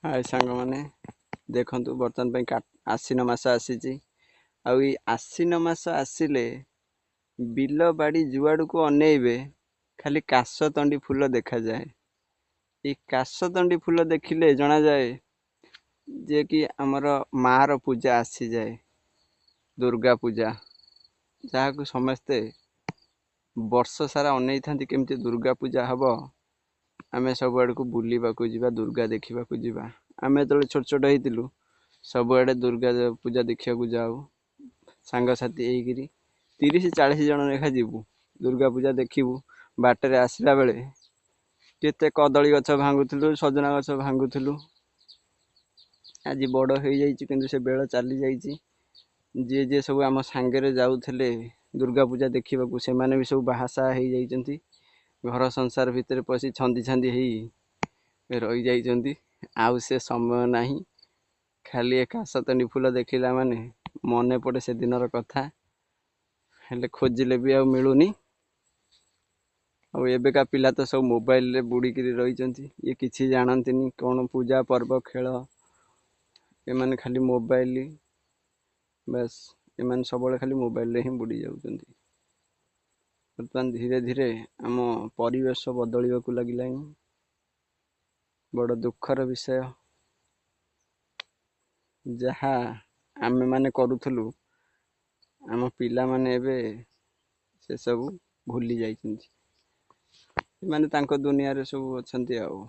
हाय सांग माने देखंतु बर्तन ପାଇଁ आश्विन मास आसीची आउ ई आश्विन मास आसिले बिल बाड़ी जुआड़ को अनेइबे खाली काशतंडी फूल देखा जाए। ई काशतंडी फूल देखिले जना जाए जे कि हमर मार पूजा आसी जाए, दुर्गा पूजा जहाकू समस्ते वर्ष सारा अनेई थांती केमती दुर्गा पूजा हब। आमे सब आड़ को बुलिबा को जिबा, दुर्गा देखिबा को जिबा। आमे जेतले छोट छोट हेतिलु सब आड़े दुर्गा पूजा देखिया को जाऊ सांग साथी हेकिरी 30-40 जन लेखा जीवु दुर्गा पूजा देखिबु। बाटरे आसला बेले केते कदली गछ भांगुथिलु, सजना गछ भांगुथिलु। आज बड़ हो जाइछि किंतु से बेल चली जाइछि। जे जे सब आम सांगे जाऊथिले दुर्गा पूजा देखिबाकू से माने भी सब बाहासा हो जाइछन्ति। घर संसार भितर पसी छंदी छंदी हेई रही जाइछन्ति। आउ से समय नाही। खाली एक काशतंडी फूल देखिला माने मने पड़े से दिनर कथा। हेले खोजिले भी आउ मिलुनी। एबेका पिला तो सब मोबाइल रे बुड़ीकिरी रहिछन्ति। ये किछि जानन्तिनी कोन पूजा पर्व खेल। एमाने खाली मोबाइल बस एमाने सबले खाली मोबाइल रे ही बुड़ी जाउछन्ति। वर्तमान धीरे धीरे आम परिवेश बदलिबाकू लागिलानी। बड़ दुखर विषय जहा आमे माने करूथलु आम पिला माने एबे से सब भूली जाइछन्ति। माने तांको दुनिया रे सब अछन्ति आउ।